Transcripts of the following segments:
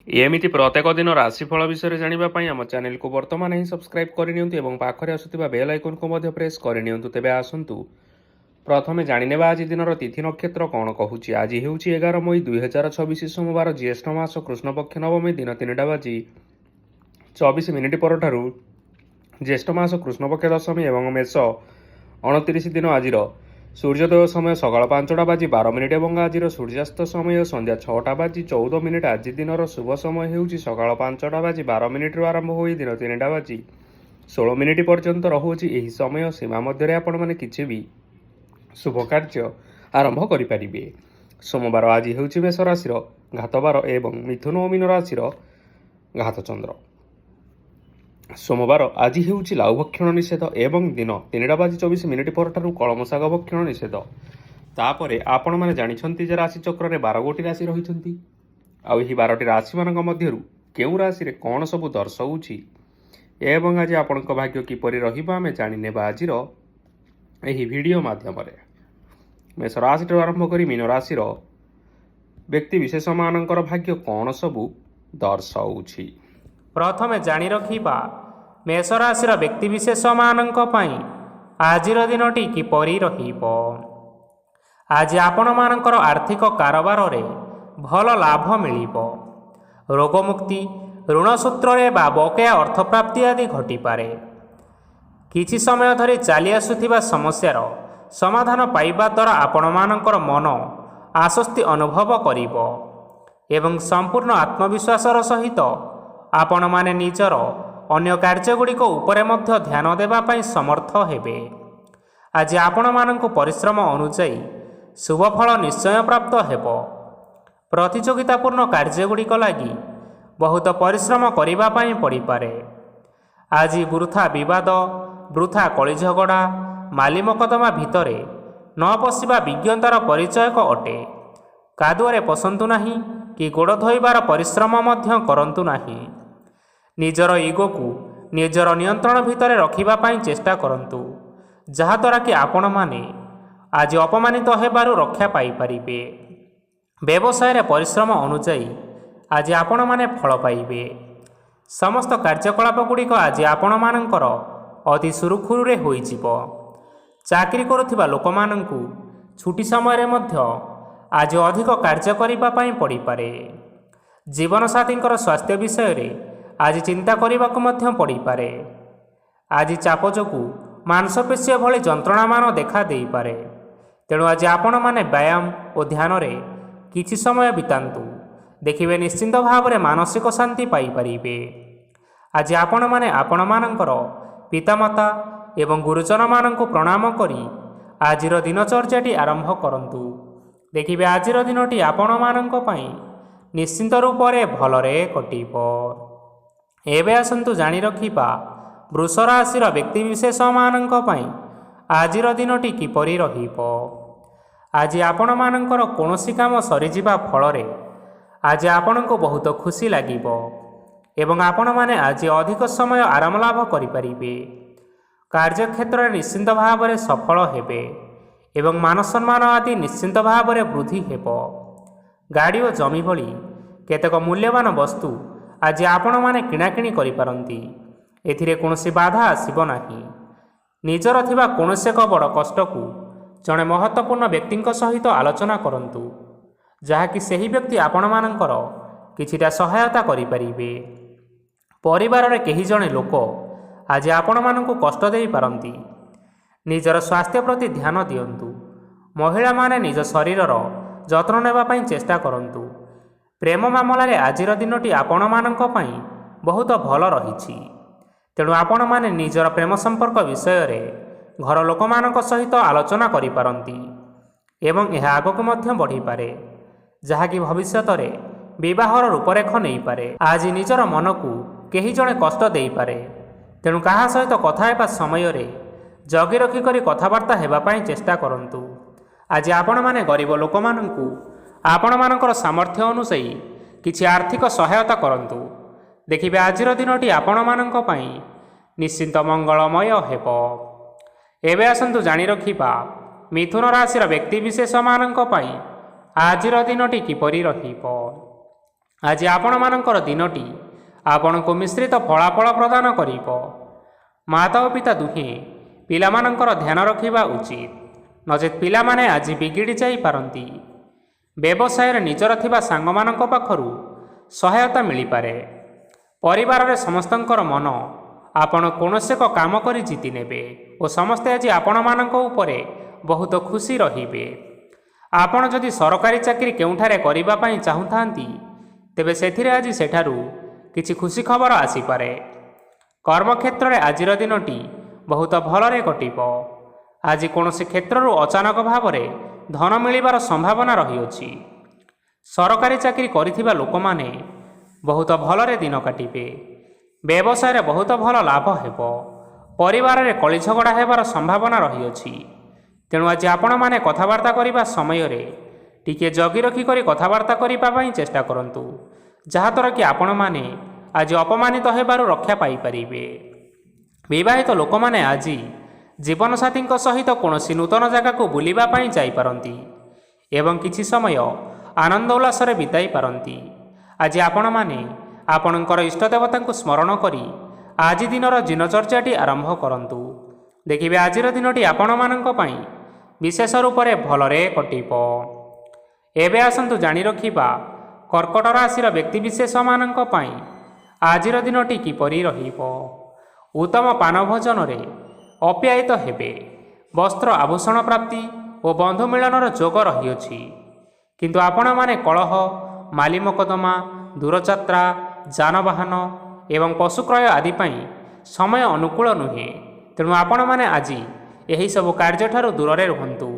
ଏମିତି ପ୍ରତ୍ୟେକ ଦିନ ରାଶିଫଳ ବିଷୟରେ ଜାଣିବା ପାଇଁ ଆମ ଚ୍ୟାନେଲକୁ ବର୍ତ୍ତମାନ ହିଁ ସବସ୍କ୍ରାଇବ୍ କରିନିଅନ୍ତୁ ଏବଂ ପାଖରେ ଆସୁଥିବା ବେଲ୍ ଆଇକନକୁ ମଧ୍ୟ ପ୍ରେସ୍ କରିନିଅନ୍ତୁ। ତେବେ ଆସନ୍ତୁ ପ୍ରଥମେ ଜାଣିନେବା ଆଜି ଦିନର ତିଥି ନକ୍ଷତ୍ର କ'ଣ କହୁଛି। ଆଜି ହେଉଛି 11 ମଇ 2026 ସୋମବାର, ଜ୍ୟେଷ୍ଠ ମାସ, କୃଷ୍ଣପକ୍ଷ ନବମୀ, ଦିନ 3ଟା ବାଜି 24 ମିନିଟ୍ ପରଠାରୁ ଜ୍ୟେଷ୍ଠ ମାସ, କୃଷ୍ଣପକ୍ଷ ଦଶମୀ ଏବଂ ମେଷ 29 ଦିନ। ଆଜିର ସୂର୍ଯ୍ୟୋଦୟ ସମୟ ସକାଳ 5ଟା ବାଜି 12 ମିନିଟ୍ ଏବଂ ଆଜିର ସୂର୍ଯ୍ୟାସ୍ତ ସମୟ ସନ୍ଧ୍ୟା 6ଟା ବାଜି 14 ମିନିଟ୍। ଆଜି ଦିନର ଶୁଭ ସମୟ ହେଉଛି ସକାଳ 5ଟା ବାଜି 12 ମିନିଟ୍ରୁ ଆରମ୍ଭ ହୋଇ ଦିନ 3ଟା ବାଜି 16 ମିନିଟ୍ ପର୍ଯ୍ୟନ୍ତ ରହୁଛି। ଏହି ସମୟ ସୀମା ମଧ୍ୟରେ ଆପଣମାନେ କିଛି ବି ଶୁଭ କାର୍ଯ୍ୟ ଆରମ୍ଭ କରିପାରିବେ। ସୋମବାର ଆଜି ହେଉଛି ମେଷ ରାଶିର ଘାତବାର ଏବଂ ମିଥୁନ ଓ ମୀନ ରାଶିର ଘାତଚନ୍ଦ୍ର। ସୋମବାର ଆଜି ହେଉଛି ଲାଉ ଭକ୍ଷଣ ନିଷେଧ ଏବଂ ଦିନ 3ଟା ବାଜି 24 ମିନିଟ୍ ପରଠାରୁ କଳମ ଶାଗ ଭକ୍ଷଣ ନିଷେଧ। ତାପରେ ଆପଣମାନେ ଜାଣିଛନ୍ତି ଯେ ରାଶିଚକ୍ରରେ 12ଗୋଟି ରାଶି ରହିଛନ୍ତି। ଆଉ ଏହି 12ଟି ରାଶିମାନଙ୍କ ମଧ୍ୟରୁ କେଉଁ ରାଶିରେ କ'ଣ ସବୁ ଦର୍ଶାଉଛି ଏବଂ ଆଜି ଆପଣଙ୍କ ଭାଗ୍ୟ କିପରି ରହିବ ଆମେ ଜାଣିନେବା ଆଜିର ଏହି ଭିଡ଼ିଓ ମାଧ୍ୟମରେ। ମେଷ ରାଶିଠାରୁ ଆରମ୍ଭ କରି ମୀନ ରାଶିର ବ୍ୟକ୍ତିବିଶେଷମାନଙ୍କର ଭାଗ୍ୟ କ'ଣ ସବୁ ଦର୍ଶାଉଛି। ପ୍ରଥମେ ଜାଣି ରଖିବା ମେଷ ରାଶିର ବ୍ୟକ୍ତିବିଶେଷମାନଙ୍କ ପାଇଁ ଆଜିର ଦିନଟି କିପରି ରହିବ। ଆଜି ଆପଣମାନଙ୍କର ଆର୍ଥିକ କାରବାରରେ ଭଲ ଲାଭ ମିଳିବ। ରୋଗମୁକ୍ତି, ଋଣ ସୂତ୍ରରେ ବା ବକେୟା ଅର୍ଥପ୍ରାପ୍ତି ଆଦି ଘଟିପାରେ। କିଛି ସମୟ ଧରି ଚାଲି ଆସୁଥିବା ସମସ୍ୟାର ସମାଧାନ ପାଇବା ଦ୍ୱାରା ଆପଣମାନଙ୍କର ମନ ଆଶ୍ୱସ୍ତି ଅନୁଭବ କରିବ ଏବଂ ସମ୍ପୂର୍ଣ୍ଣ ଆତ୍ମବିଶ୍ୱାସର ସହିତ ଆପଣମାନେ ନିଜର ଅନ୍ୟ କାର୍ଯ୍ୟଗୁଡ଼ିକ ଉପରେ ମଧ୍ୟ ଧ୍ୟାନ ଦେବା ପାଇଁ ସମର୍ଥ ହେବେ। ଆଜି ଆପଣମାନଙ୍କୁ ପରିଶ୍ରମ ଅନୁଯାୟୀ ଶୁଭଫଳ ନିଶ୍ଚୟ ପ୍ରାପ୍ତ ହେବ। ପ୍ରତିଯୋଗିତାପୂର୍ଣ୍ଣ କାର୍ଯ୍ୟଗୁଡ଼ିକ ଲାଗି ବହୁତ ପରିଶ୍ରମ କରିବା ପାଇଁ ପଡ଼ିପାରେ। ଆଜି ବୃଥା ବିବାଦ, ବୃଥା କଳିଝଗଡ଼ା, ମାଲି ମକଦ୍ଦମା ଭିତରେ ନ ପଶିବା ବିଜ୍ଞତାର ପରିଚୟକ ଅଟେ। କାଦୁଅରେ ପଶନ୍ତୁ ନାହିଁ କି ଗୋଡ଼ ଧୋଇବାର ପରିଶ୍ରମ ମଧ୍ୟ କରନ୍ତୁ ନାହିଁ। ନିଜର ଇଗୋକୁ ନିଜର ନିୟନ୍ତ୍ରଣ ଭିତରେ ରଖିବା ପାଇଁ ଚେଷ୍ଟା କରନ୍ତୁ, ଯାହାଦ୍ୱାରା କି ଆପଣମାନେ ଆଜି ଅପମାନିତ ହେବାରୁ ରକ୍ଷା ପାଇପାରିବେ। ବ୍ୟବସାୟରେ ପରିଶ୍ରମ ଅନୁଯାୟୀ ଆଜି ଆପଣମାନେ ଫଳ ପାଇବେ। ସମସ୍ତ କାର୍ଯ୍ୟକଳାପଗୁଡ଼ିକ ଆଜି ଆପଣମାନଙ୍କର ଅତି ସୁରୁଖୁରୁରେ ହୋଇଯିବ। ଚାକିରି କରୁଥିବା ଲୋକମାନଙ୍କୁ ଛୁଟି ସମୟରେ ମଧ୍ୟ ଆଜି ଅଧିକ କାର୍ଯ୍ୟ କରିବା ପାଇଁ ପଡ଼ିପାରେ। ଜୀବନସାଥୀଙ୍କର ସ୍ୱାସ୍ଥ୍ୟ ବିଷୟରେ ଆଜି ଚିନ୍ତା କରିବାକୁ ମଧ୍ୟ ପଡ଼ିପାରେ। ଆଜି ଚାପ ଯୋଗୁଁ ମାଂସପେଶୀ ଭଳି ଯନ୍ତ୍ରଣାମାନ ଦେଖା ଦେଇପାରେ। ତେଣୁ ଆଜି ଆପଣମାନେ ବ୍ୟାୟାମ ଓ ଧ୍ୟାନରେ କିଛି ସମୟ ବିତାନ୍ତୁ। ଦେଖିବେ ନିଶ୍ଚିନ୍ତ ଭାବରେ ମାନସିକ ଶାନ୍ତି ପାଇପାରିବେ। ଆଜି ଆପଣମାନେ ଆପଣମାନଙ୍କର ପିତାମାତା ଏବଂ ଗୁରୁଜନମାନଙ୍କୁ ପ୍ରଣାମ କରି ଆଜିର ଦିନଚର୍ଯ୍ୟାଟି ଆରମ୍ଭ କରନ୍ତୁ। ଦେଖିବେ ଆଜିର ଦିନଟି ଆପଣମାନଙ୍କ ପାଇଁ ନିଶ୍ଚିନ୍ତ ରୂପରେ ଭଲରେ କଟିବ। ଏବେ ଆସନ୍ତୁ ଜାଣି ରଖିବା ବୃଷ ରାଶିର ବ୍ୟକ୍ତିବିଶେଷମାନଙ୍କ ପାଇଁ ଆଜିର ଦିନଟି କିପରି ରହିବ। ଆଜି ଆପଣମାନଙ୍କର କୌଣସି କାମ ସରିଯିବା ଫଳରେ ଆଜି ଆପଣଙ୍କୁ ବହୁତ ଖୁସି ଲାଗିବ ଏବଂ ଆପଣମାନେ ଆଜି ଅଧିକ ସମୟ ଆରାମ ଲାଭ କରିପାରିବେ। କାର୍ଯ୍ୟକ୍ଷେତ୍ରରେ ନିଶ୍ଚିନ୍ତ ଭାବରେ ସଫଳ ହେବେ ଏବଂ ମାନସମ୍ମାନ ଆଦି ନିଶ୍ଚିନ୍ତ ଭାବରେ ବୃଦ୍ଧି ହେବ। ଗାଡ଼ି ଓ ଜମି ଭଳି କେତେକ ମୂଲ୍ୟବାନ ବସ୍ତୁ ଆଜି ଆପଣମାନେ କିଣାକିଣି କରିପାରନ୍ତି। ଏଥିରେ କୌଣସି ବାଧା ଆସିବ ନାହିଁ। ନିଜର ଥିବା କୌଣସି ଏକ ବଡ଼ କଷ୍ଟକୁ ଜଣେ ମହତ୍ତ୍ୱପୂର୍ଣ୍ଣ ବ୍ୟକ୍ତିଙ୍କ ସହିତ ଆଲୋଚନା କରନ୍ତୁ, ଯାହାକି ସେହି ବ୍ୟକ୍ତି ଆପଣମାନଙ୍କର କିଛିଟା ସହାୟତା କରିପାରିବେ। ପରିବାରରେ କେହି ଜଣେ ଲୋକ ଆଜି ଆପଣମାନଙ୍କୁ କଷ୍ଟ ଦେଇପାରନ୍ତି। ନିଜର ସ୍ୱାସ୍ଥ୍ୟ ପ୍ରତି ଧ୍ୟାନ ଦିଅନ୍ତୁ। ମହିଳାମାନେ ନିଜ ଶରୀରର ଯତ୍ନ ନେବା ପାଇଁ ଚେଷ୍ଟା କରନ୍ତୁ। ପ୍ରେମ ମାମଲାରେ ଆଜିର ଦିନଟି ଆପଣମାନଙ୍କ ପାଇଁ ବହୁତ ଭଲ ରହିଛି। ତେଣୁ ଆପଣମାନେ ନିଜର ପ୍ରେମ ସମ୍ପର୍କ ବିଷୟରେ ଘର ଲୋକମାନଙ୍କ ସହିତ ଆଲୋଚନା କରିପାରନ୍ତି ଏବଂ ଏହା ଆଗକୁ ମଧ୍ୟ ବଢ଼ିପାରେ, ଯାହାକି ଭବିଷ୍ୟତରେ ବିବାହର ରୂପରେଖ ନେଇପାରେ। ଆଜି ନିଜର ମନକୁ କେହି ଜଣେ କଷ୍ଟ ଦେଇପାରେ। ତେଣୁ କାହା ସହିତ କଥା ହେବା ସମୟରେ ଜଗି ରଖି କରି କଥାବାର୍ତ୍ତା ହେବା ପାଇଁ ଚେଷ୍ଟା କରନ୍ତୁ। ଆଜି ଆପଣମାନେ ଗରିବ ଲୋକମାନଙ୍କୁ ଆପଣମାନଙ୍କର ସାମର୍ଥ୍ୟ ଅନୁଯାୟୀ କିଛି ଆର୍ଥିକ ସହାୟତା କରନ୍ତୁ। ଦେଖିବେ ଆଜିର ଦିନଟି ଆପଣମାନଙ୍କ ପାଇଁ ନିଶ୍ଚିନ୍ତ ମଙ୍ଗଳମୟ ହେବ। ଏବେ ଆସନ୍ତୁ ଜାଣି ରଖିବା ମିଥୁନ ରାଶିର ବ୍ୟକ୍ତିବିଶେଷମାନଙ୍କ ପାଇଁ ଆଜିର ଦିନଟି କିପରି ରହିବ। ଆଜି ଆପଣମାନଙ୍କର ଦିନଟି ଆପଣଙ୍କୁ ମିଶ୍ରିତ ଫଳାଫଳ ପ୍ରଦାନ କରିବ। ମାତା ଓ ପିତା ଦୁହେଁ ପିଲାମାନଙ୍କର ଧ୍ୟାନ ରଖିବା ଉଚିତ, ନଚେତ୍ ପିଲାମାନେ ଆଜି ବିଗିଡ଼ି ଯାଇପାରନ୍ତି। ବ୍ୟବସାୟରେ ନିଜର ଥିବା ସାଙ୍ଗମାନଙ୍କ ପାଖରୁ ସହାୟତା ମିଳିପାରେ। ପରିବାରରେ ସମସ୍ତଙ୍କର ମନ ଆପଣ କୌଣସି ଏକ କାମ କରି ଜିତି ନେବେ ଓ ସମସ୍ତେ ଆଜି ଆପଣମାନଙ୍କ ଉପରେ ବହୁତ ଖୁସି ରହିବେ। ଆପଣ ଯଦି ସରକାରୀ ଚାକିରି କେଉଁଠାରେ କରିବା ପାଇଁ ଚାହୁଁଥାନ୍ତି, ତେବେ ସେଥିରେ ଆଜି ସେଠାରୁ କିଛି ଖୁସି ଖବର ଆସିପାରେ। କର୍ମକ୍ଷେତ୍ରରେ ଆଜିର ଦିନଟି ବହୁତ ଭଲରେ କଟିବ। ଆଜି କୌଣସି କ୍ଷେତ୍ରରୁ ଅଚାନକ ଭାବରେ ଧନ ମିଳିବାର ସମ୍ଭାବନା ରହିଅଛି। ସରକାରୀ ଚାକିରି କରିଥିବା ଲୋକମାନେ ବହୁତ ଭଲରେ ଦିନ କାଟିବେ। ବ୍ୟବସାୟରେ ବହୁତ ଭଲ ଲାଭ ହେବ। ପରିବାରରେ କଳିଝଗଡ଼ା ହେବାର ସମ୍ଭାବନା ରହିଅଛି। ତେଣୁ ଆଜି ଆପଣମାନେ କଥାବାର୍ତ୍ତା କରିବା ସମୟରେ ଟିକିଏ ଜଗି ରଖି କରି କଥାବାର୍ତ୍ତା କରିବା ପାଇଁ ଚେଷ୍ଟା କରନ୍ତୁ, ଯାହାଦ୍ୱାରା କି ଆପଣମାନେ ଆଜି ଅପମାନିତ ହେବାରୁ ରକ୍ଷା ପାଇପାରିବେ। ବିବାହିତ ଲୋକମାନେ ଆଜି ଜୀବନସାଥୀଙ୍କ ସହିତ କୌଣସି ନୂତନ ଜାଗାକୁ ବୁଲିବା ପାଇଁ ଯାଇପାରନ୍ତି ଏବଂ କିଛି ସମୟ ଆନନ୍ଦ ଉଲ୍ଲାସରେ ବିତାଇ ପାରନ୍ତି। ଆଜି ଆପଣମାନେ ଆପଣଙ୍କର ଇଷ୍ଟଦେବତାଙ୍କୁ ସ୍ମରଣ କରି ଆଜି ଦିନର ଦିନଚର୍ଯ୍ୟାଟି ଆରମ୍ଭ କରନ୍ତୁ। ଦେଖିବେ ଆଜିର ଦିନଟି ଆପଣମାନଙ୍କ ପାଇଁ ବିଶେଷ ରୂପରେ ଭଲରେ କଟିବ। ଏବେ ଆସନ୍ତୁ ଜାଣି ରଖିବା କର୍କଟ ରାଶିର ବ୍ୟକ୍ତିବିଶେଷମାନଙ୍କ ପାଇଁ ଆଜିର ଦିନଟି କିପରି ରହିବ। ଉତ୍ତମ ପାନ ଭୋଜନରେ ଅପ୍ୟାୟିତ ହେବେ। ବସ୍ତ୍ର ଆଭୂଷଣ ପ୍ରାପ୍ତି ଓ ବନ୍ଧୁ ମିଳନର ଯୋଗ ରହିଅଛି। କିନ୍ତୁ ଆପଣମାନେ କଳହ, ମାଲି ମକଦ୍ଦମା, ଦୂରଯାତ୍ରା, ଯାନବାହନ ଏବଂ ପଶୁ କ୍ରୟ ଆଦି ପାଇଁ ସମୟ ଅନୁକୂଳ ନୁହେଁ। ତେଣୁ ଆପଣମାନେ ଆଜି ଏହିସବୁ କାର୍ଯ୍ୟଠାରୁ ଦୂରରେ ରୁହନ୍ତୁ।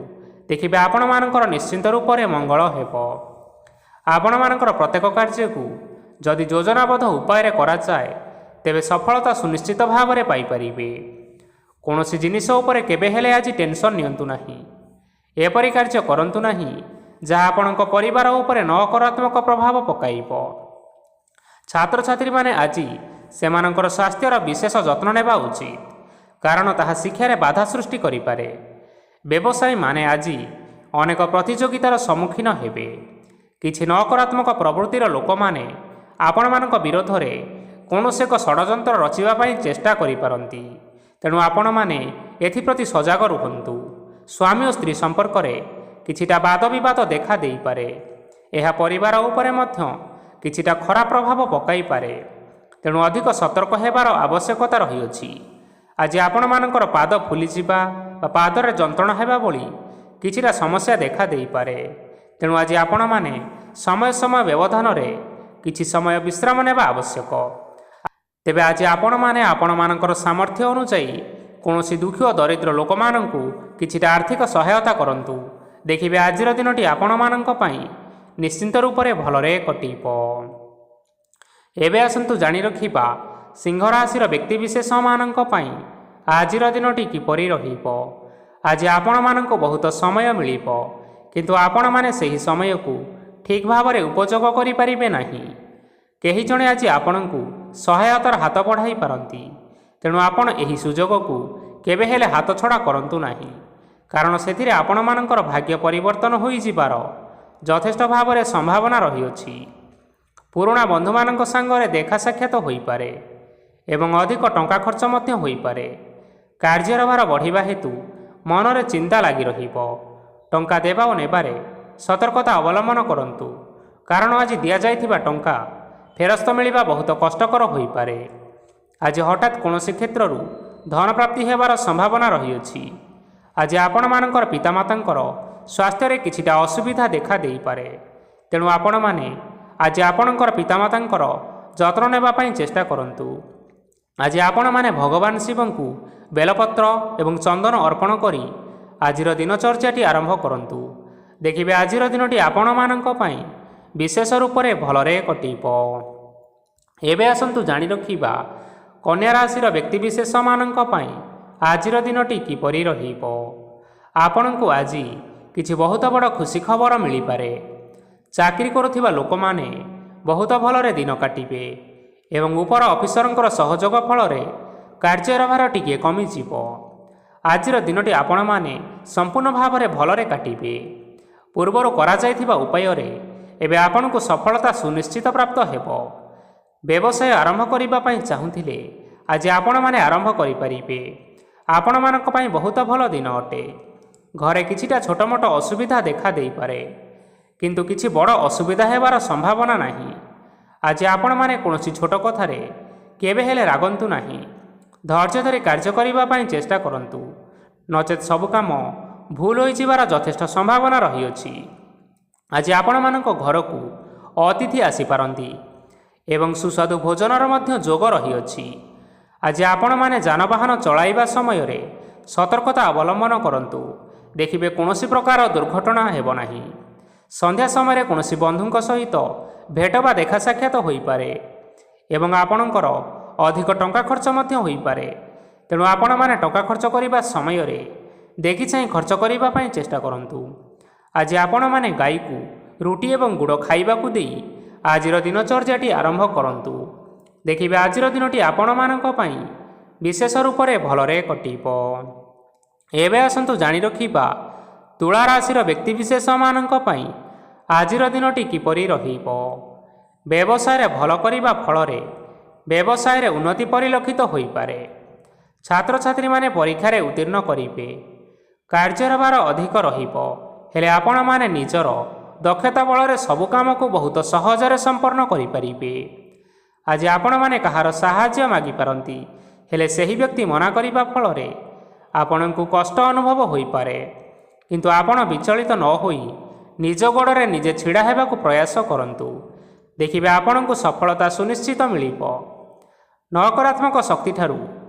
ଦେଖିବେ ଆପଣମାନଙ୍କର ନିଶ୍ଚିନ୍ତ ରୂପରେ ମଙ୍ଗଳ ହେବ। ଆପଣମାନଙ୍କର ପ୍ରତ୍ୟେକ କାର୍ଯ୍ୟକୁ ଯଦି ଯୋଜନାବଦ୍ଧ ଉପାୟରେ କରାଯାଏ, ତେବେ ସଫଳତା ସୁନିଶ୍ଚିତ ଭାବରେ ପାଇପାରିବେ। କୌଣସି ଜିନିଷ ଉପରେ କେବେ ହେଲେ ଆଜି ଟେନସନ୍ ନିଅନ୍ତୁ ନାହିଁ। ଏପରି କାର୍ଯ୍ୟ କରନ୍ତୁ ନାହିଁ ଯାହା ଆପଣଙ୍କ ପରିବାର ଉପରେ ନକାରାତ୍ମକ ପ୍ରଭାବ ପକାଇବ। ଛାତ୍ରଛାତ୍ରୀମାନେ ଆଜି ସେମାନଙ୍କର ସ୍ୱାସ୍ଥ୍ୟର ବିଶେଷ ଯତ୍ନ ନେବା ଉଚିତ, କାରଣ ତାହା ଶିକ୍ଷାରେ ବାଧା ସୃଷ୍ଟି କରିପାରେ। ବ୍ୟବସାୟୀମାନେ ଆଜି ଅନେକ ପ୍ରତିଯୋଗିତାର ସମ୍ମୁଖୀନ ହେବେ। କିଛି ନକାରାତ୍ମକ ପ୍ରବୃତ୍ତିର ଲୋକମାନେ ଆପଣମାନଙ୍କ ବିରୋଧରେ କୌଣସି ଏକ ଷଡ଼ଯନ୍ତ୍ର ରଚିବା ପାଇଁ ଚେଷ୍ଟା କରିପାରନ୍ତି। ତେଣୁ ଆପଣମାନେ ଏଥିପ୍ରତି ସଜାଗ ରୁହନ୍ତୁ। ସ୍ୱାମୀ ଓ ସ୍ତ୍ରୀ ସମ୍ପର୍କରେ କିଛିଟା ବାଦବିବାଦ ଦେଖା ଦେଇପାରେ। ଏହା ପରିବାର ଉପରେ ମଧ୍ୟ କିଛିଟା ଖରାପ ପ୍ରଭାବ ପକାଇପାରେ। ତେଣୁ ଅଧିକ ସତର୍କ ହେବାର ଆବଶ୍ୟକତା ରହିଅଛି। ଆଜି ଆପଣମାନଙ୍କର ପାଦ ଫୁଲିଯିବା ବା ପାଦରେ ଯନ୍ତ୍ରଣା ହେବା ଭଳି କିଛିଟା ସମସ୍ୟା ଦେଖା ଦେଇପାରେ। ତେଣୁ ଆଜି ଆପଣମାନେ ସମୟ ସମୟ ବ୍ୟବଧାନରେ କିଛି ସମୟ ବିଶ୍ରାମ ନେବା ଆବଶ୍ୟକ। ତେବେ ଆଜି ଆପଣମାନେ ଆପଣମାନଙ୍କର ସାମର୍ଥ୍ୟ ଅନୁଯାୟୀ କୌଣସି ଦୁଃଖୀ ଓ ଦରିଦ୍ର ଲୋକମାନଙ୍କୁ କିଛିଟା ଆର୍ଥିକ ସହାୟତା କରନ୍ତୁ। ଦେଖିବେ ଆଜିର ଦିନଟି ଆପଣମାନଙ୍କ ପାଇଁ ନିଶ୍ଚିନ୍ତ ରୂପରେ ଭଲରେ କଟିବ। ଏବେ ଆସନ୍ତୁ ଜାଣି ରଖିବା ସିଂହ ରାଶିର ବ୍ୟକ୍ତିବିଶେଷମାନଙ୍କ ପାଇଁ ଆଜିର ଦିନଟି କିପରି ରହିବ। ଆଜି ଆପଣମାନଙ୍କୁ ବହୁତ ସମୟ ମିଳିବ, କିନ୍ତୁ ଆପଣମାନେ ସେହି ସମୟକୁ ଠିକ୍ ଭାବରେ ଉପଯୋଗ କରିପାରିବେ ନାହିଁ। କେହି ଜଣେ ଆଜି ଆପଣଙ୍କୁ ସହାୟତାର ହାତ ବଢ଼ାଇ ପାରନ୍ତି। ତେଣୁ ଆପଣ ଏହି ସୁଯୋଗକୁ କେବେ ହେଲେ ହାତଛଡ଼ା କରନ୍ତୁ ନାହିଁ, କାରଣ ସେଥିରେ ଆପଣମାନଙ୍କର ଭାଗ୍ୟ ପରିବର୍ତ୍ତନ ହୋଇଯିବାର ଯଥେଷ୍ଟ ଭାବରେ ସମ୍ଭାବନା ରହିଅଛି। ପୁରୁଣା ବନ୍ଧୁମାନଙ୍କ ସାଙ୍ଗରେ ଦେଖା ସାକ୍ଷାତ ହୋଇପାରେ ଏବଂ ଅଧିକ ଟଙ୍କା ଖର୍ଚ୍ଚ ମଧ୍ୟ ହୋଇପାରେ। କାର୍ଯ୍ୟର ଭାର ବଢ଼ିବା ହେତୁ ମନରେ ଚିନ୍ତା ଲାଗି ରହିବ। ଟଙ୍କା ଦେବା ଓ ନେବାରେ ସତର୍କତା ଅବଲମ୍ବନ କରନ୍ତୁ, କାରଣ ଆଜି ଦିଆଯାଇଥିବା ଟଙ୍କା ଫେରସ୍ତ ମିଳିବା ବହୁତ କଷ୍ଟକର ହୋଇପାରେ। ଆଜି ହଠାତ୍ କୌଣସି କ୍ଷେତ୍ରରୁ ଧନ ପ୍ରାପ୍ତି ହେବାର ସମ୍ଭାବନା ରହିଅଛି। ଆଜି ଆପଣମାନଙ୍କର ପିତାମାତାଙ୍କର ସ୍ୱାସ୍ଥ୍ୟରେ କିଛିଟା ଅସୁବିଧା ଦେଖା ଦେଇପାରେ। ତେଣୁ ଆପଣମାନେ ଆଜି ଆପଣଙ୍କର ପିତାମାତାଙ୍କର ଯତ୍ନ ନେବା ପାଇଁ ଚେଷ୍ଟା କରନ୍ତୁ। ଆଜି ଆପଣମାନେ ଭଗବାନ ଶିବଙ୍କୁ ବେଲପତ୍ର ଏବଂ ଚନ୍ଦନ ଅର୍ପଣ କରି ଆଜିର ଦିନଚର୍ଯ୍ୟାଟି ଆରମ୍ଭ କରନ୍ତୁ। ଦେଖିବେ ଆଜିର ଦିନଟି ଆପଣମାନଙ୍କ ପାଇଁ ବିଶେଷ ରୂପରେ ଭଲରେ କଟିବ। ଏବେ ଆସନ୍ତୁ ଜାଣି ରଖିବା କନ୍ୟା ରାଶିର ବ୍ୟକ୍ତିବିଶେଷମାନଙ୍କ ପାଇଁ ଆଜିର ଦିନଟି କିପରି ରହିବ। ଆପଣଙ୍କୁ ଆଜି କିଛି ବହୁତ ବଡ଼ ଖୁସି ଖବର ମିଳିପାରେ। ଚାକିରି କରୁଥିବା ଲୋକମାନେ ବହୁତ ଭଲରେ ଦିନ କାଟିବେ ଏବଂ ଉପର ଅଫିସରଙ୍କର ସହଯୋଗ ଫଳରେ କାର୍ଯ୍ୟର ଭାର ଟିକିଏ କମିଯିବ। ଆଜିର ଦିନଟି ଆପଣମାନେ ସମ୍ପୂର୍ଣ୍ଣ ଭାବରେ ଭଲରେ କାଟିବେ। ପୂର୍ବରୁ କରାଯାଇଥିବା ଉପାୟରେ ଏବେ ଆପଣଙ୍କୁ ସଫଳତା ସୁନିଶ୍ଚିତ ପ୍ରାପ୍ତ ହେବ। ବ୍ୟବସାୟ ଆରମ୍ଭ କରିବା ପାଇଁ ଚାହୁଁଥିଲେ ଆଜି ଆପଣମାନେ ଆରମ୍ଭ କରିପାରିବେ। ଆପଣମାନଙ୍କ ପାଇଁ ବହୁତ ଭଲ ଦିନ ଅଟେ। ଘରେ କିଛିଟା ଛୋଟମୋଟ ଅସୁବିଧା ଦେଖା ଦେଇପାରେ, କିନ୍ତୁ କିଛି ବଡ଼ ଅସୁବିଧା ହେବାର ସମ୍ଭାବନା ନାହିଁ। ଆଜି ଆପଣମାନେ କୌଣସି ଛୋଟ କଥାରେ କେବେ ହେଲେ ରାଗନ୍ତୁ ନାହିଁ। ଧୈର୍ଯ୍ୟ ଧରି କାର୍ଯ୍ୟ କରିବା ପାଇଁ ଚେଷ୍ଟା କରନ୍ତୁ, ନଚେତ୍ ସବୁ କାମ ଭୁଲ ହୋଇଯିବାର ଯଥେଷ୍ଟ ସମ୍ଭାବନା ରହିଅଛି। ଆଜି ଆପଣମାନଙ୍କ ଘରକୁ ଅତିଥି ଆସିପାରନ୍ତି ଏବଂ ସୁସ୍ୱାଦୁ ଭୋଜନର ମଧ୍ୟ ଯୋଗ ରହିଅଛି। ଆଜି ଆପଣମାନେ ଯାନବାହନ ଚଳାଇବା ସମୟରେ ସତର୍କତା ଅବଲମ୍ବନ କରନ୍ତୁ। ଦେଖିବେ କୌଣସି ପ୍ରକାର ଦୁର୍ଘଟଣା ହେବ ନାହିଁ। ସନ୍ଧ୍ୟା ସମୟରେ କୌଣସି ବନ୍ଧୁଙ୍କ ସହିତ ଭେଟ ବା ଦେଖା ସାକ୍ଷାତ ହୋଇପାରେ ଏବଂ ଆପଣଙ୍କର ଅଧିକ ଟଙ୍କା ଖର୍ଚ୍ଚ ମଧ୍ୟ ହୋଇପାରେ। ତେଣୁ ଆପଣମାନେ ଟଙ୍କା ଖର୍ଚ୍ଚ କରିବା ସମୟରେ ଦେଖି ଚାହିଁ ଖର୍ଚ୍ଚ କରିବା ପାଇଁ ଚେଷ୍ଟା କରନ୍ତୁ। ଆଜି ଆପଣମାନେ ଗାଈକୁ ରୁଟି ଏବଂ ଗୁଡ଼ ଖାଇବାକୁ ଦେଇ ଆଜିର ଦିନଚର୍ଯ୍ୟାଟି ଆରମ୍ଭ କରନ୍ତୁ। ଦେଖିବେ ଆଜିର ଦିନଟି ଆପଣମାନଙ୍କ ପାଇଁ ବିଶେଷ ରୂପରେ ଭଲରେ କଟିବ। ଏବେ ଆସନ୍ତୁ ଜାଣି ରଖିବା ତୁଳା ରାଶିର ବ୍ୟକ୍ତିବିଶେଷମାନଙ୍କ ପାଇଁ ଆଜିର ଦିନଟି କିପରି ରହିବ। ବ୍ୟବସାୟରେ ଭଲ କରିବା ଫଳରେ ବ୍ୟବସାୟରେ ଉନ୍ନତି ପରିଲକ୍ଷିତ ହୋଇପାରେ। ଛାତ୍ରଛାତ୍ରୀମାନେ ପରୀକ୍ଷାରେ ଉତ୍ତୀର୍ଣ୍ଣ କରିବେ। କାର୍ଯ୍ୟର ଭାର ଅଧିକ ରହିବ, ହେଲେ ଆପଣମାନେ ନିଜର ଦକ୍ଷତା ବଳରେ ସବୁ କାମକୁ ବହୁତ ସହଜରେ ସମ୍ପନ୍ନ କରିପାରିବେ। ଆଜି ଆପଣମାନେ କାହାର ସାହାଯ୍ୟ ମାଗିପାରନ୍ତି, ହେଲେ ସେହି ବ୍ୟକ୍ତି ମନା କରିବା ଫଳରେ ଆପଣଙ୍କୁ କଷ୍ଟ ଅନୁଭବ ହୋଇପାରେ। କିନ୍ତୁ ଆପଣ ବିଚଳିତ ନ ହୋଇ ନିଜ ଗୋଡ଼ରେ ନିଜେ ଛିଡ଼ା ହେବାକୁ ପ୍ରୟାସ କରନ୍ତୁ। ଦେଖିବେ ଆପଣଙ୍କୁ ସଫଳତା ସୁନିଶ୍ଚିତ ମିଳିବ। ନକାରାତ୍ମକ ଶକ୍ତିଠାରୁ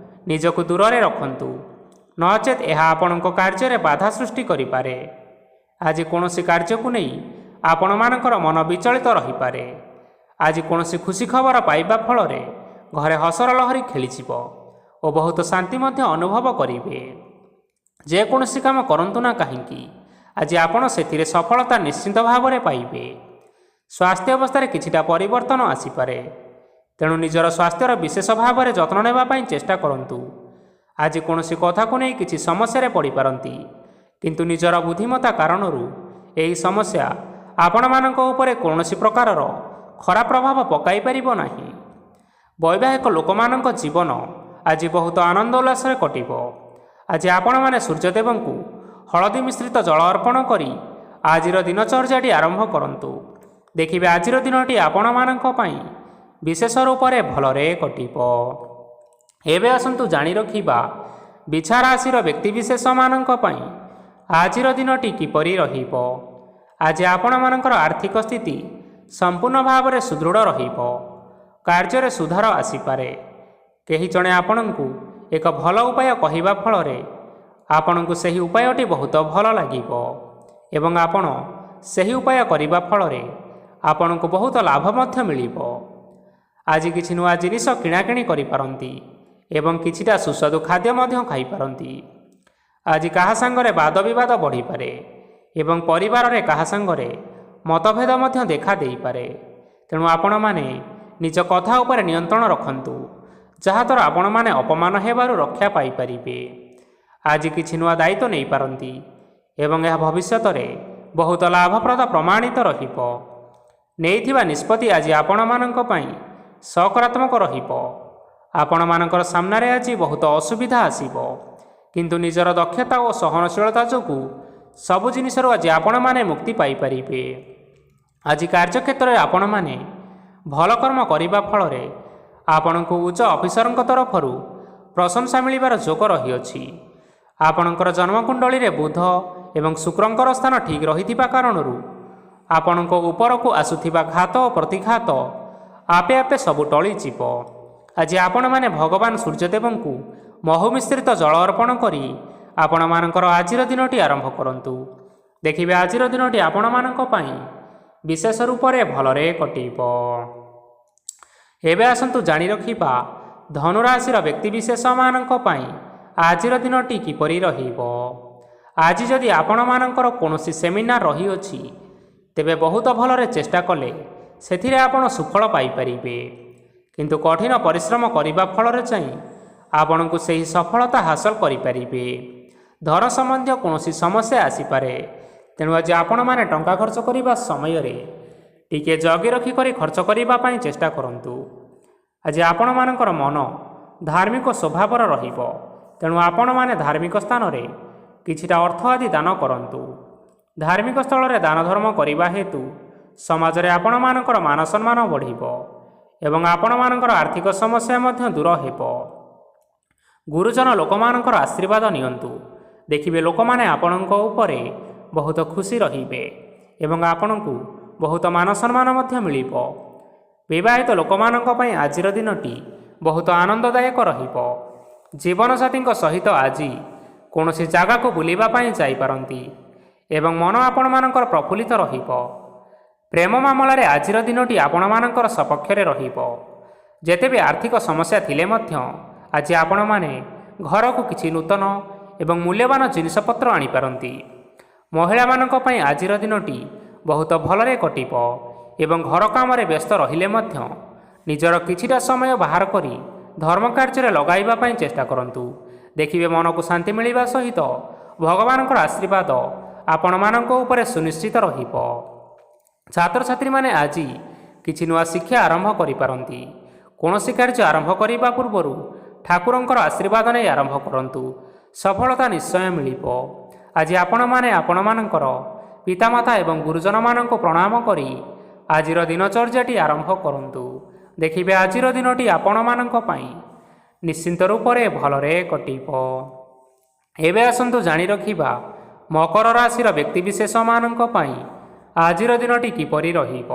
ନିଜକୁ ଦୂରରେ ରଖନ୍ତୁ, ନଚେତ୍ ଏହା ଆପଣଙ୍କ କାର୍ଯ୍ୟରେ ବାଧା ସୃଷ୍ଟି କରିପାରେ। ଆଜି କୌଣସି କାର୍ଯ୍ୟକୁ ନେଇ ଆପଣମାନଙ୍କର ମନ ବିଚଳିତ ରହିପାରେ। ଆଜି କୌଣସି ଖୁସି ଖବର ପାଇବା ଫଳରେ ଘରେ ହସର ଲହରୀ ଖେଳିଯିବ ଓ ବହୁତ ଶାନ୍ତି ମଧ୍ୟ ଅନୁଭବ କରିବେ। ଯେକୌଣସି କାମ କରନ୍ତୁ ନା କାହିଁକି, ଆଜି ଆପଣ ସେଥିରେ ସଫଳତା ନିଶ୍ଚିତ ଭାବରେ ପାଇବେ। ସ୍ୱାସ୍ଥ୍ୟ ଅବସ୍ଥାରେ କିଛିଟା ପରିବର୍ତ୍ତନ ଆସିପାରେ, ତେଣୁ ନିଜର ସ୍ୱାସ୍ଥ୍ୟର ବିଶେଷ ଭାବରେ ଯତ୍ନ ନେବା ପାଇଁ ଚେଷ୍ଟା କରନ୍ତୁ। ଆଜି କୌଣସି କଥାକୁ ନେଇ କିଛି ସମସ୍ୟାରେ ପଡ଼ିପାରନ୍ତି, କିନ୍ତୁ ନିଜର ବୁଦ୍ଧିମତ୍ତା କାରଣରୁ ଏହି ସମସ୍ୟା ଆପଣମାନଙ୍କ ଉପରେ କୌଣସି ପ୍ରକାରର ଖରାପ ପ୍ରଭାବ ପକାଇ ପାରିବ ନାହିଁ। ବୈବାହିକ ଲୋକମାନଙ୍କ ଜୀବନ ଆଜି ବହୁତ ଆନନ୍ଦ ଉଲ୍ଲାସରେ କଟିବ। ଆଜି ଆପଣମାନେ ସୂର୍ଯ୍ୟଦେବଙ୍କୁ ହଳଦୀ ମିଶ୍ରିତ ଜଳ ଅର୍ପଣ କରି ଆଜିର ଦିନଚର୍ଯ୍ୟାଟି ଆରମ୍ଭ କରନ୍ତୁ। ଦେଖିବେ ଆଜିର ଦିନଟି ଆପଣମାନଙ୍କ ପାଇଁ ବିଶେଷ ରୂପରେ ଭଲରେ କଟିବ। ଏବେ ଆସନ୍ତୁ ଜାଣି ରଖିବା ବିଛା ରାଶିର ବ୍ୟକ୍ତିବିଶେଷମାନଙ୍କ ପାଇଁ ଆଜିର ଦିନଟି କିପରି ରହିବ। ଆଜି ଆପଣମାନଙ୍କର ଆର୍ଥିକ ସ୍ଥିତି ସମ୍ପୂର୍ଣ୍ଣ ଭାବରେ ସୁଦୃଢ଼ ରହିବ। କାର୍ଯ୍ୟରେ ସୁଧାର ଆସିପାରେ। କେହି ଜଣେ ଆପଣଙ୍କୁ ଏକ ଭଲ ଉପାୟ କହିବା ଫଳରେ ଆପଣଙ୍କୁ ସେହି ଉପାୟଟି ବହୁତ ଭଲ ଲାଗିବ ଏବଂ ଆପଣ ସେହି ଉପାୟ କରିବା ଫଳରେ ଆପଣଙ୍କୁ ବହୁତ ଲାଭ ମଧ୍ୟ ମିଳିବ। ଆଜି କିଛି ନୂଆ ଜିନିଷ କିଣାକିଣି କରିପାରନ୍ତି ଏବଂ କିଛିଟା ସୁସ୍ୱାଦୁ ଖାଦ୍ୟ ମଧ୍ୟ ଖାଇପାରନ୍ତି। ଆଜି କାହା ସାଙ୍ଗରେ ବାଦ ବିବାଦ ବଢ଼ିପାରେ ଏବଂ ପରିବାରରେ କାହା ସାଙ୍ଗରେ ମତଭେଦ ମଧ୍ୟ ଦେଖା ଦେଇପାରେ। ତେଣୁ ଆପଣମାନେ ନିଜ କଥା ଉପରେ ନିୟନ୍ତ୍ରଣ ରଖନ୍ତୁ, ଯାହାଦ୍ୱାରା ଆପଣମାନେ ଅପମାନ ହେବାରୁ ରକ୍ଷା ପାଇପାରିବେ। ଆଜି କିଛି ନୂଆ ଦାୟିତ୍ୱ ନେଇପାରନ୍ତି ଏବଂ ଏହା ଭବିଷ୍ୟତରେ ବହୁତ ଲାଭପ୍ରଦ ପ୍ରମାଣିତ ରହିବ। ନେଇଥିବା ନିଷ୍ପତ୍ତି ଆଜି ଆପଣମାନଙ୍କ ପାଇଁ ସକାରାତ୍ମକ ରହିବ। ଆପଣମାନଙ୍କର ସାମ୍ନାରେ ଆଜି ବହୁତ ଅସୁବିଧା ଆସିବ, କିନ୍ତୁ ନିଜର ଦକ୍ଷତା ଓ ସହନଶୀଳତା ଯୋଗୁଁ ସବୁ ଜିନିଷରୁ ଆଜି ଆପଣମାନେ ମୁକ୍ତି ପାଇପାରିବେ। ଆଜି କାର୍ଯ୍ୟକ୍ଷେତ୍ରରେ ଆପଣମାନେ ଭଲ କର୍ମ କରିବା ଫଳରେ ଆପଣଙ୍କୁ ଉଚ୍ଚ ଅଫିସରଙ୍କ ତରଫରୁ ପ୍ରଶଂସା ମିଳିବାର ଯୋଗ ରହିଅଛି। ଆପଣଙ୍କର ଜନ୍ମକୁଣ୍ଡଳୀରେ ବୁଧ ଏବଂ ଶୁକ୍ରଙ୍କର ସ୍ଥାନ ଠିକ୍ ରହିଥିବା କାରଣରୁ ଆପଣଙ୍କ ଉପରକୁ ଆସୁଥିବା ଘାତ ଓ ପ୍ରତିଘାତ ଆପେ ଆପେ ସବୁ ଟଳିଯିବ। ଆଜି ଆପଣମାନେ ଭଗବାନ ସୂର୍ଯ୍ୟଦେବଙ୍କୁ ମହୁ ମିଶ୍ରିତ ଜଳ ଅର୍ପଣ କରି ଆପଣମାନଙ୍କର ଆଜିର ଦିନଟି ଆରମ୍ଭ କରନ୍ତୁ। ଦେଖିବେ ଆଜିର ଦିନଟି ଆପଣମାନଙ୍କ ପାଇଁ ବିଶେଷ ରୂପରେ ଭଲରେ କଟିବ। ଏବେ ଆସନ୍ତୁ ଜାଣି ରଖିବା ଧନୁରାଶିର ବ୍ୟକ୍ତିବିଶେଷମାନଙ୍କ ପାଇଁ ଆଜିର ଦିନଟି କିପରି ରହିବ। ଆଜି ଯଦି ଆପଣମାନଙ୍କର କୌଣସି ସେମିନାର ରହିଅଛି, ତେବେ ବହୁତ ଭଲରେ ଚେଷ୍ଟା କଲେ ସେଥିରେ ଆପଣ ସୁଫଳ ପାଇପାରିବେ, କିନ୍ତୁ କଠିନ ପରିଶ୍ରମ କରିବା ଫଳରେ ଯାଇ ଆପଣଙ୍କୁ ସେହି ସଫଳତା ହାସଲ କରିପାରିବେ। ଧନ ସମ୍ବନ୍ଧୀୟ କୌଣସି ସମସ୍ୟା ଆସିପାରେ, ତେଣୁ ଆଜି ଆପଣମାନେ ଟଙ୍କା ଖର୍ଚ୍ଚ କରିବା ସମୟରେ ଟିକେ ଜଗି ରଖିକରି ଖର୍ଚ୍ଚ କରିବା ପାଇଁ ଚେଷ୍ଟା କରନ୍ତୁ। ଆଜି ଆପଣମାନଙ୍କର ମନ ଧାର୍ମିକ ସ୍ୱଭାବର ରହିବ। ତେଣୁ ଆପଣମାନେ ଧାର୍ମିକ ସ୍ଥାନରେ କିଛିଟା ଅର୍ଥ ଆଦି ଦାନ କରନ୍ତୁ। ଧାର୍ମିକ ସ୍ଥଳରେ ଦାନ ଧର୍ମ କରିବା ହେତୁ ସମାଜରେ ଆପଣମାନଙ୍କର ମାନ ସମ୍ମାନ ବଢ଼ିବ ଏବଂ ଆପଣମାନଙ୍କର ଆର୍ଥିକ ସମସ୍ୟା ମଧ୍ୟ ଦୂର ହେବ। ଗୁରୁଜନ ଲୋକମାନଙ୍କର ଆଶୀର୍ବାଦ ନିଅନ୍ତୁ। ଦେଖିବେ ଲୋକମାନେ ଆପଣଙ୍କ ଉପରେ ବହୁତ ଖୁସି ରହିବେ ଏବଂ ଆପଣଙ୍କୁ ବହୁତ ମାନ ସମ୍ମାନ ମଧ୍ୟ ମିଳିବ। ବିବାହିତ ଲୋକମାନଙ୍କ ପାଇଁ ଆଜିର ଦିନଟି ବହୁତ ଆନନ୍ଦଦାୟକ ରହିବ। ଜୀବନସାଥୀଙ୍କ ସହିତ ଆଜି କୌଣସି ଜାଗାକୁ ବୁଲିବା ପାଇଁ ଯାଇପାରନ୍ତି ଏବଂ ମନ ଆପଣମାନଙ୍କର ପ୍ରଫୁଲ୍ଲିତ ରହିବ। ପ୍ରେମ ମାମଲାରେ ଆଜିର ଦିନଟି ଆପଣମାନଙ୍କର ସପକ୍ଷରେ ରହିବ। ଯେତେ ବି ଆର୍ଥିକ ସମସ୍ୟା ଥିଲେ ମଧ୍ୟ ଆଜି ଆପଣମାନେ ଘରକୁ କିଛି ନୂତନ ଏବଂ ମୂଲ୍ୟବାନ ଜିନିଷପତ୍ର ଆଣିପାରନ୍ତି। ମହିଳାମାନଙ୍କ ପାଇଁ ଆଜିର ଦିନଟି ବହୁତ ଭଲରେ କଟିବ ଏବଂ ଘର କାମରେ ବ୍ୟସ୍ତ ରହିଲେ ମଧ୍ୟ ନିଜର କିଛିଟା ସମୟ ବାହାର କରି ଧର୍ମ କାର୍ଯ୍ୟରେ ଲଗାଇବା ପାଇଁ ଚେଷ୍ଟା କରନ୍ତୁ। ଦେଖିବେ ମନକୁ ଶାନ୍ତି ମିଳିବା ସହିତ ଭଗବାନଙ୍କର ଆଶୀର୍ବାଦ ଆପଣମାନଙ୍କ ଉପରେ ସୁନିଶ୍ଚିତ ରହିବ। ଛାତ୍ରଛାତ୍ରୀମାନେ ଆଜି କିଛି ନୂଆ ଶିକ୍ଷା ଆରମ୍ଭ କରିପାରନ୍ତି। କୌଣସି କାର୍ଯ୍ୟ ଆରମ୍ଭ କରିବା ପୂର୍ବରୁ ଠାକୁରଙ୍କର ଆଶୀର୍ବାଦ ନେଇ ଆରମ୍ଭ କରନ୍ତୁ। ସଫଳତା ନିଶ୍ଚୟ ମିଳିବ। ଆଜି ଆପଣମାନେ ଆପଣମାନଙ୍କର ପିତାମାତା ଏବଂ ଗୁରୁଜନମାନଙ୍କୁ ପ୍ରଣାମ କରି ଆଜିର ଦିନଚର୍ଯ୍ୟାଟି ଆରମ୍ଭ କରନ୍ତୁ। ଦେଖିବେ ଆଜିର ଦିନଟି ଆପଣମାନଙ୍କ ପାଇଁ ନିଶ୍ଚିନ୍ତ ରୂପରେ ଭଲରେ କଟିବ। ଏବେ ଆସନ୍ତୁ ଜାଣି ରଖିବା ମକର ରାଶିର ବ୍ୟକ୍ତିବିଶେଷମାନଙ୍କ ପାଇଁ ଆଜିର ଦିନଟି କିପରି ରହିବ।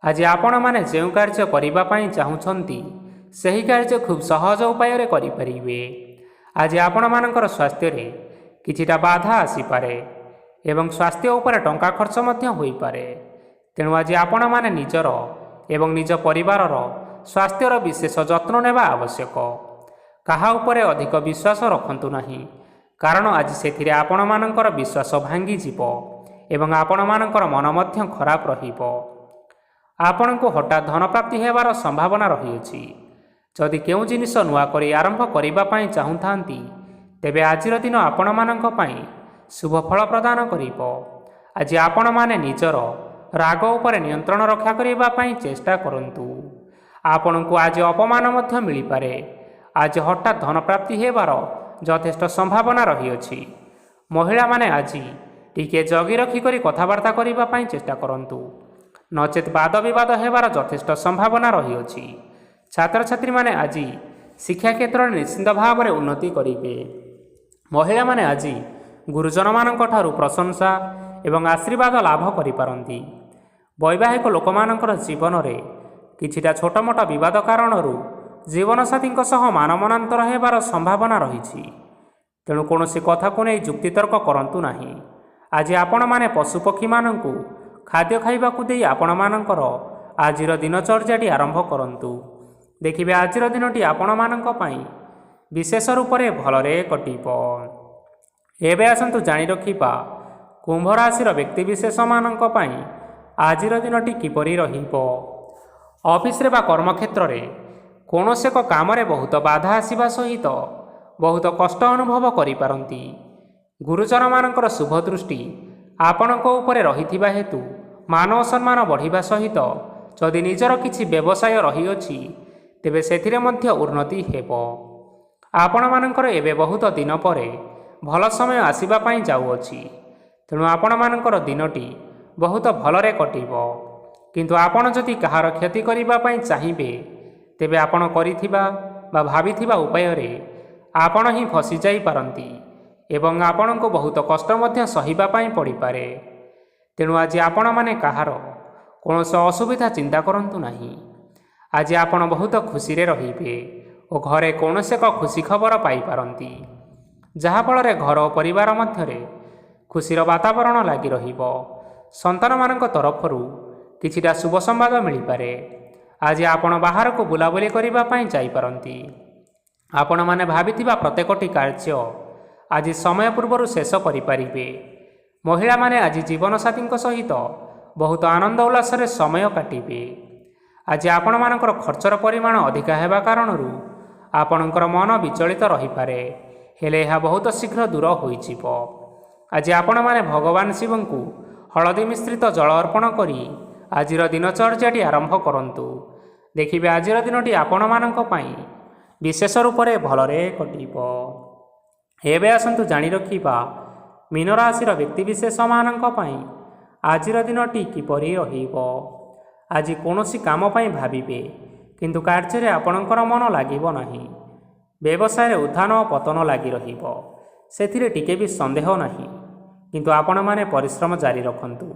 ଆଜି ଆପଣମାନେ ଯେଉଁ କାର୍ଯ୍ୟ କରିବା ପାଇଁ ଚାହୁଁଛନ୍ତି ସେହି କାର୍ଯ୍ୟ ଖୁବ୍ ସହଜ ଉପାୟରେ କରିପାରିବେ। ଆଜି ଆପଣମାନଙ୍କର ସ୍ୱାସ୍ଥ୍ୟରେ କିଛିଟା ବାଧା ଆସିପାରେ ଏବଂ ସ୍ୱାସ୍ଥ୍ୟ ଉପରେ ଟଙ୍କା ଖର୍ଚ୍ଚ ମଧ୍ୟ ହୋଇପାରେ। ତେଣୁ ଆଜି ଆପଣମାନେ ନିଜର ଏବଂ ନିଜ ପରିବାରର ସ୍ୱାସ୍ଥ୍ୟର ବିଶେଷ ଯତ୍ନ ନେବା ଆବଶ୍ୟକ। କାହା ଉପରେ ଅଧିକ ବିଶ୍ୱାସ ରଖନ୍ତୁ ନାହିଁ, କାରଣ ଆଜି ସେଥିରେ ଆପଣମାନଙ୍କର ବିଶ୍ୱାସ ଭାଙ୍ଗିଯିବ ଏବଂ ଆପଣମାନଙ୍କର ମନ ମଧ୍ୟ ଖରାପ ରହିବ। ଆପଣଙ୍କୁ ହଠାତ୍ ଧନପ୍ରାପ୍ତି ହେବାର ସମ୍ଭାବନା ରହିଅଛି। ଯଦି କେଉଁ ଜିନିଷ ନୂଆ କରି ଆରମ୍ଭ କରିବା ପାଇଁ ଚାହୁଁଥାନ୍ତି ତେବେ ଆଜିର ଦିନ ଆପଣମାନଙ୍କ ପାଇଁ ଶୁଭ ଫଳ ପ୍ରଦାନ କରିବ। ଆଜି ଆପଣମାନେ ନିଜର ରାଗ ଉପରେ ନିୟନ୍ତ୍ରଣ ରକ୍ଷା କରିବା ପାଇଁ ଚେଷ୍ଟା କରନ୍ତୁ। ଆପଣଙ୍କୁ ଆଜି ଅପମାନ ମଧ୍ୟ ମିଳିପାରେ। ଆଜି ହଠାତ୍ ଧନପ୍ରାପ୍ତି ହେବାର ଯଥେଷ୍ଟ ସମ୍ଭାବନା ରହିଅଛି। ମହିଳାମାନେ ଆଜି ଟିକେ ଜଗି ରଖିକରି କଥାବାର୍ତ୍ତା କରିବା ପାଇଁ ଚେଷ୍ଟା କରନ୍ତୁ, ନଚେତ୍ ବାଦ ବିବାଦ ହେବାର ଯଥେଷ୍ଟ ସମ୍ଭାବନା ରହିଅଛି। ଛାତ୍ରଛାତ୍ରୀମାନେ ଆଜି ଶିକ୍ଷା କ୍ଷେତ୍ରରେ ନିଶ୍ଚିନ୍ତ ଭାବରେ ଉନ୍ନତି କରିବେ। ମହିଳାମାନେ ଆଜି ଗୁରୁଜନମାନଙ୍କ ଠାରୁ ପ୍ରଶଂସା ଏବଂ ଆଶୀର୍ବାଦ ଲାଭ କରିପାରନ୍ତି। ବୈବାହିକ ଲୋକମାନଙ୍କର ଜୀବନରେ କିଛିଟା ଛୋଟମୋଟ ବିବାଦ କାରଣରୁ ଜୀବନସାଥୀଙ୍କ ସହ ମାନମନାନ୍ତର ହେବାର ସମ୍ଭାବନା ରହିଛି। ତେଣୁ କୌଣସି କଥାକୁ ନେଇ ଯୁକ୍ତିତର୍କ କରନ୍ତୁ ନାହିଁ। ଆଜି ଆପଣମାନେ ପଶୁପକ୍ଷୀମାନଙ୍କୁ ଖାଦ୍ୟ ଖାଇବାକୁ ଦେଇ ଆପଣମାନଙ୍କର ଆଜିର ଦିନଚର୍ଯ୍ୟାଟି ଆରମ୍ଭ କରନ୍ତୁ। ଦେଖିବେ ଆଜିର ଦିନଟି ଆପଣମାନଙ୍କ ପାଇଁ ବିଶେଷ ରୂପରେ ଭଲରେ କଟିବ। ଏବେ ଆସନ୍ତୁ ଜାଣି ରଖିବା କୁମ୍ଭ ରାଶିର ବ୍ୟକ୍ତିବିଶେଷମାନଙ୍କ ପାଇଁ ଆଜିର ଦିନଟି କିପରି ରହିବ। ଅଫିସରେ ବା କର୍ମକ୍ଷେତ୍ରରେ କୌଣସି ଏକ କାମରେ ବହୁତ ବାଧା ଆସିବା ସହିତ ବହୁତ କଷ୍ଟ ଅନୁଭବ କରିପାରନ୍ତି। ଗୁରୁଜନମାନଙ୍କର ଶୁଭ ଦୃଷ୍ଟି ଆପଣଙ୍କ ଉପରେ ରହିଥିବା ହେତୁ ମାନ ଓ ସମ୍ମାନ ବଢ଼ିବା ସହିତ ଯଦି ନିଜର କିଛି ବ୍ୟବସାୟ ରହିଅଛି ତେବେ ସେଥିରେ ମଧ୍ୟ ଉନ୍ନତି ହେବ। ଆପଣମାନଙ୍କର ଏବେ ବହୁତ ଦିନ ପରେ ଭଲ ସମୟ ଆସିବା ପାଇଁ ଯାଉଅଛି। ତେଣୁ ଆପଣମାନଙ୍କର ଦିନଟି ବହୁତ ଭଲରେ କଟିବ। କିନ୍ତୁ ଆପଣ ଯଦି କାହାର କ୍ଷତି କରିବା ପାଇଁ ଚାହିଁବେ ତେବେ ଆପଣ କରିଥିବା ବା ଭାବିଥିବା ଉପାୟରେ ଆପଣ ହିଁ ଫସିଯାଇପାରନ୍ତି ଏବଂ ଆପଣଙ୍କୁ ବହୁତ କଷ୍ଟ ମଧ୍ୟ ସହିବା ପାଇଁ ପଡ଼ିପାରେ। ତେଣୁ ଆଜି ଆପଣମାନେ କାହାର କୌଣସି ଅସୁବିଧା ଚିନ୍ତା କରନ୍ତୁ ନାହିଁ। ଆଜି ଆପଣ ବହୁତ ଖୁସିରେ ରହିବେ ଓ ଘରେ କୌଣସି ଏକ ଖୁସି ଖବର ପାଇପାରନ୍ତି, ଯାହାଫଳରେ ଘର ଓ ପରିବାର ମଧ୍ୟରେ ଖୁସିର ବାତାବରଣ ଲାଗି ରହିବ। ସନ୍ତାନମାନଙ୍କ ତରଫରୁ କିଛିଟା ଶୁଭ ସମ୍ବାଦ ମିଳିପାରେ। ଆଜି ଆପଣ ବାହାରକୁ ବୁଲାବୁଲି କରିବା ପାଇଁ ଯାଇପାରନ୍ତି। ଆପଣମାନେ ଭାବିଥିବା ପ୍ରତ୍ୟେକଟି କାର୍ଯ୍ୟ ଆଜି ସମୟ ପୂର୍ବରୁ ଶେଷ କରିପାରିବେ। ମହିଳାମାନେ ଆଜି ଜୀବନସାଥୀଙ୍କ ସହିତ ବହୁତ ଆନନ୍ଦ ଉଲ୍ଲାସରେ ସମୟ କାଟିବେ। ଆଜି ଆପଣମାନଙ୍କର ଖର୍ଚ୍ଚର ପରିମାଣ ଅଧିକା ହେବା କାରଣରୁ ଆପଣଙ୍କର ମନ ବିଚଳିତ ରହିପାରେ, ହେଲେ ଏହା ବହୁତ ଶୀଘ୍ର ଦୂର ହୋଇଯିବ। ଆଜି ଆପଣମାନେ ଭଗବାନ ଶିବଙ୍କୁ ହଳଦୀ ମିଶ୍ରିତ ଜଳ ଅର୍ପଣ କରି ଆଜିର ଦିନଚର୍ଯ୍ୟାଟି ଆରମ୍ଭ କରନ୍ତୁ। ଦେଖିବେ ଆଜିର ଦିନଟି ଆପଣମାନଙ୍କ ପାଇଁ ବିଶେଷ ରୂପରେ ଭଲରେ କଟିବ। ଏବେ ଆସନ୍ତୁ ଜାଣି ରଖିବା ମୀନ ରାଶିର ବ୍ୟକ୍ତିବିଶେଷମାନଙ୍କ ପାଇଁ ଆଜିର ଦିନଟି କିପରି ରହିବ। ଆଜି କୌଣସି କାମ ପାଇଁ ଭାବିବେ, କିନ୍ତୁ କାର୍ଯ୍ୟରେ ଆପଣଙ୍କର ମନ ଲାଗିବ ନାହିଁ। ବ୍ୟବସାୟରେ ଉତ୍ଥାନ ଓ ପତନ ଲାଗି ରହିବ, ସେଥିରେ ଟିକେ ବି ସନ୍ଦେହ ନାହିଁ। କିନ୍ତୁ ଆପଣମାନେ ପରିଶ୍ରମ ଜାରି ରଖନ୍ତୁ।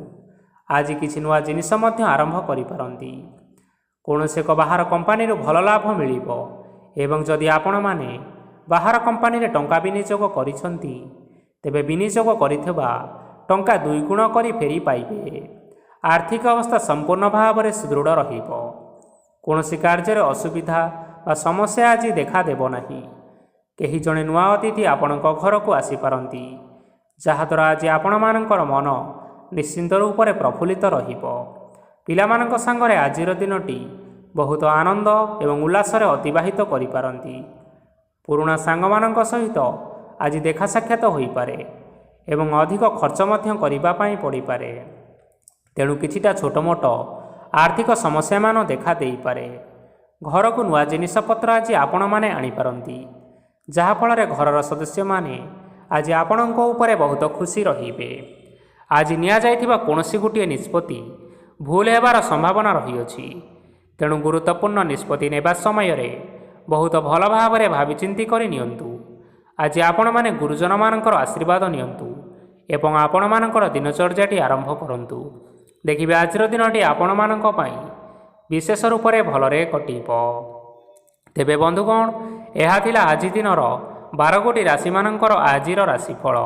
ଆଜି କିଛି ନୂଆ ଜିନିଷ ମଧ୍ୟ ଆରମ୍ଭ କରିପାରନ୍ତି। କୌଣସି ଏକ ବାହାର କମ୍ପାନୀରୁ ଭଲ ଲାଭ ମିଳିବ ଏବଂ ଯଦି ଆପଣମାନେ ବାହାର କମ୍ପାନୀରେ ଟଙ୍କା ବିନିଯୋଗ କରିଛନ୍ତି, ତେବେ ବିନିଯୋଗ କରିଥିବା ଟଙ୍କା 2 ଗୁଣ କରି ଫେରି ପାଇବେ। ଆର୍ଥିକ ଅବସ୍ଥା ସମ୍ପୂର୍ଣ୍ଣ ଭାବରେ ସୁଦୃଢ଼ ରହିବ। କୌଣସି କାର୍ଯ୍ୟରେ ଅସୁବିଧା ବା ସମସ୍ୟା ଆଜି ଦେଖାଦେବ ନାହିଁ। କେହି ଜଣେ ନୂଆ ଅତିଥି ଆପଣଙ୍କ ଘରକୁ ଆସିପାରନ୍ତି, ଯାହାଦ୍ୱାରା ଆଜି ଆପଣମାନଙ୍କର ମନ ନିଶ୍ଚିନ୍ତ ରୂପରେ ପ୍ରଫୁଲ୍ଲିତ ରହିବ। ପିଲାମାନଙ୍କ ସାଙ୍ଗରେ ଆଜିର ଦିନଟି ବହୁତ ଆନନ୍ଦ ଏବଂ ଉଲ୍ଲାସରେ ଅତିବାହିତ କରିପାରନ୍ତି। ପୁରୁଣା ସାଙ୍ଗମାନଙ୍କ ସହିତ ଆଜି ଦେଖା ସାକ୍ଷାତ ହୋଇପାରେ ଏବଂ ଅଧିକ ଖର୍ଚ୍ଚ ମଧ୍ୟ କରିବା ପାଇଁ ପଡ଼ିପାରେ। ତେଣୁ କିଛିଟା ଛୋଟମୋଟ ଆର୍ଥିକ ସମସ୍ୟାମାନ ଦେଖା ଦେଇପାରେ। ଘରକୁ ନୂଆ ଜିନିଷପତ୍ର ଆଜି ଆପଣମାନେ ଆଣିପାରନ୍ତି, ଯାହାଫଳରେ ଘରର ସଦସ୍ୟମାନେ ଆଜି ଆପଣଙ୍କ ଉପରେ ବହୁତ ଖୁସି ରହିବେ। ଆଜି ନିଆଯାଇଥିବା କୌଣସି ଗୋଟିଏ ନିଷ୍ପତ୍ତି ଭୁଲ ହେବାର ସମ୍ଭାବନା ରହିଅଛି। ତେଣୁ ଗୁରୁତ୍ୱପୂର୍ଣ୍ଣ ନିଷ୍ପତ୍ତି ନେବା ସମୟରେ ବହୁତ ଭଲ ଭାବରେ ଭାବିଚିନ୍ତି କରି ନିଅନ୍ତୁ। ଆଜି ଆପଣମାନେ ଗୁରୁଜନମାନଙ୍କର ଆଶୀର୍ବାଦ ନିଅନ୍ତୁ ଏବଂ ଆପଣମାନଙ୍କର ଦିନଚର୍ଯ୍ୟାଟି ଆରମ୍ଭ କରନ୍ତୁ। ଦେଖିବେ ଆଜିର ଦିନଟି ଆପଣମାନଙ୍କ ପାଇଁ ବିଶେଷ ରୂପରେ ଭଲରେ କଟିବ। ତେବେ ବନ୍ଧୁଗଣ, ଏହା ଥିଲା ଆଜି ଦିନର 12ଗୋଟି ରାଶିମାନଙ୍କର ଆଜିର ରାଶିଫଳ।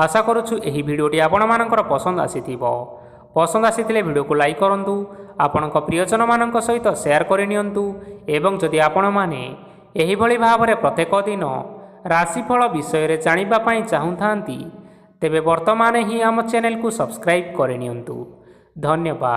ଆଶା କରୁଛୁ ଏହି ଭିଡ଼ିଓଟି ଆପଣମାନଙ୍କର ପସନ୍ଦ ଆସିଥିବ। ପସନ୍ଦ ଆସିଥିଲେ ଭିଡ଼ିଓକୁ ଲାଇକ୍ କରନ୍ତୁ, ଆପଣଙ୍କ ପ୍ରିୟଜନମାନଙ୍କ ସହିତ ସେୟାର କରିନିଅନ୍ତୁ ଏବଂ ଯଦି ଆପଣମାନେ ଏହିଭଳି ଭାବରେ ପ୍ରତ୍ୟେକ ଦିନ ରାଶିଫଳ ବିଷୟରେ ଜାଣିବା ପାଇଁ ଚାହୁଁଥାନ୍ତି, ତେବେ ବର୍ତ୍ତମାନ ହିଁ ଆମ ଚ୍ୟାନେଲକୁ ସବସ୍କ୍ରାଇବ୍ କରିନିଅନ୍ତୁ। ଧନ୍ୟବାଦ।